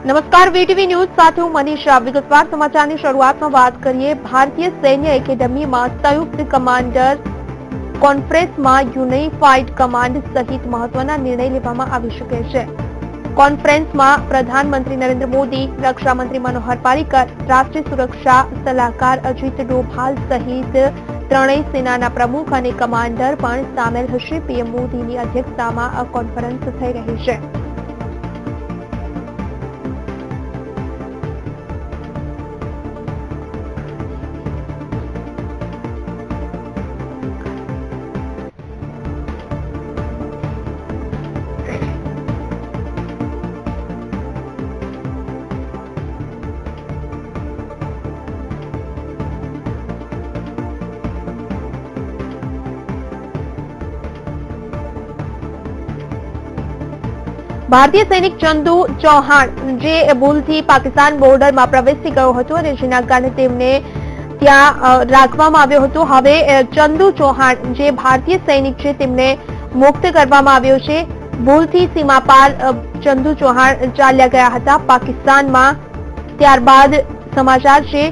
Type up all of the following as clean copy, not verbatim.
નમસ્કાર, VTV news સાથે હું મનીષા। વિગતવાર સમાચારની શરૂઆતમાં વાત કરીએ। ભારતીય સૈન્ય એકેડમીમાં સંયુક્ત કમાન્ડર કોન્ફરન્સમાં યુનિફાઈડ કમાન્ડ સહિત મહત્વના નિર્ણય લેવામાં આવી શકે છે। કોન્ફરન્સમાં પ્રધાનમંત્રી નરેન્દ્ર મોદી, રક્ષા મંત્રી મનોહર પારીકર, રાષ્ટ્રીય સુરક્ષા સલાહકાર અજીત ડોભાલ સહિત ત્રણેય સેનાના પ્રમુખ અને કમાન્ડર પણ સામેલ હશે। પીએમ મોદીની અધ્યક્ષતામાં આ કોન્ફરન્સ થઈ રહી છે। ભારતીય સૈનિક ચંદુ ચૌહાણ જે ભૂલથી પાકિસ્તાન બોર્ડરમાં પ્રવેશી ગયો હતો અને જેના કારણે તેમને ત્યાં રાખવામાં આવ્યો હતો। હવે ચંદુ ચૌહાણ જે ભારતીય સૈનિક છે તેમને મુક્ત કરવામાં આવ્યો છે। ભૂલથી સીમા પાર ચંદુ ચૌહાણ ચાલ્યા ગયા હતા પાકિસ્તાનમાં। ત્યારબાદ સમાચાર છે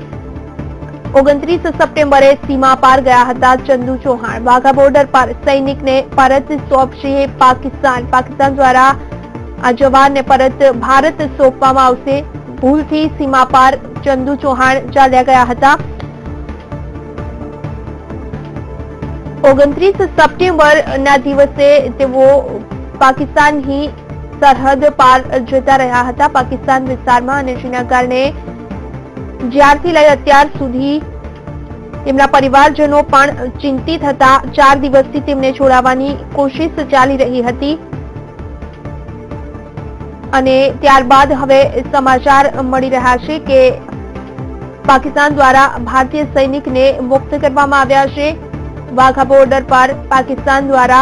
29 સપ્ટેમ્બરે સીમા પાર ગયા હતા ચંદુ ચૌહાણ। વાઘા બોર્ડર પર સૈનિકને પરત સોંપશે પાકિસ્તાન। પાકિસ્તાન દ્વારા આ જવાનને પરત ભારત સોંપવામાં આવશે। ભૂલથી સીમા પાર ચંદુ ચૌહાણ ચાલ્યા ગયા હતા। 29 સપ્ટેમ્બરના દિવસે તેઓ પાકિસ્તાનની સરહદ પાર જતા રહ્યા હતા પાકિસ્તાન વિસ્તારમાં અને જેના કારણે જ્યારથી લઈ અત્યાર સુધી તેમના પરિવારજનો પણ ચિંતિત હતા। 4 દિવસથી તેમને છોડાવવાની કોશિશ ચાલી રહી હતી અને ત્યારબાદ હવે સમાચાર મળી રહ્યા છે કે પાકિસ્તાન દ્વારા ભારતીય સૈનિકને મુક્ત કરવામાં આવ્યા છે। વાઘા બોર્ડર પર પાકિસ્તાન દ્વારા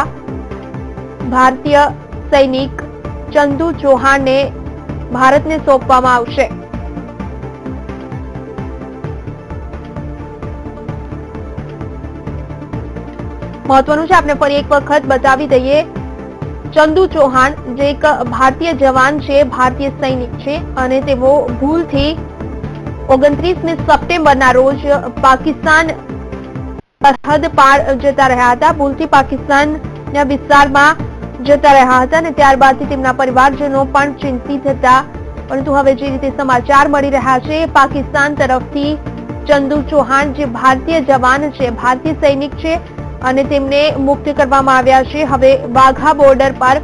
ભારતીય સૈનિક ચંદુ ચૌહાણને ભારતને સોંપવામાં આવશે। મહત્વનું છે, આપણે ફરી એક વખત બતાવી દઈએ। ચંદુ ચૌહાણ જે એક ભારતીય જવાન છે, ભારતીય સૈનિક છે અને તેઓ ભૂલથી 29 સપ્ટેમ્બરના રોજ પાકિસ્તાન સરહદ પાર જતા રહ્યા હતા। ભૂલથી પાકિસ્તાનના વિસ્તારમાં જતા રહ્યા હતા અને ત્યારબાદથી તેમના પરિવારજનો પણ ચિંતિત હતા। પરંતુ હવે જે રીતે સમાચાર મળી રહ્યા છે પાકિસ્તાન તરફથી ચંદુ ચૌહાણ જે ભારતીય જવાન છે, ભારતીય સૈનિક છે અને તેમને મુક્ત કરવામાં આવ્યા છે। હવે વાઘા બોર્ડર પર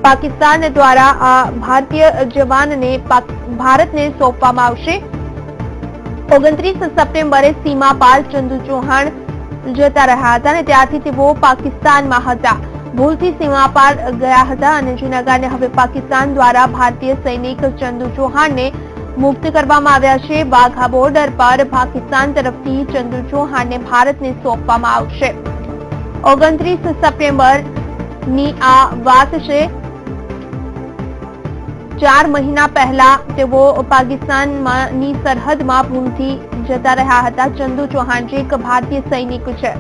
પાકિસ્તાન દ્વારા આ ભારતીય જવાનને ભારતને સોંપવામાં આવશે। 29 સપ્ટેમ્બરે સીમા પાર ચંદુ ચૌહાણ જતા રહ્યા હતા અને ત્યારથી તેઓ પાકિસ્તાનમાં હતા। ભૂલથી સીમા પાર ગયા હતા અને જેના કારણે હવે પાકિસ્તાન દ્વારા ભારતીય સૈનિક ચંદુ ચૌહાણને મુક્ત કરવામાં આવ્યા છે। વાઘા બોર્ડર પર પાકિસ્તાન તરફથી ચંદુ ચૌહાણને ભારતને સોંપવામાં આવશે। 29 સપ્ટેમ્બરની આ વાત છે। 4 મહિના પહેલા તેઓ પાકિસ્તાનની સરહદમાં ભૂલથી જતા રહ્યા હતા। ચંદુ ચૌહાણ જે એક ભારતીય સૈનિક છે।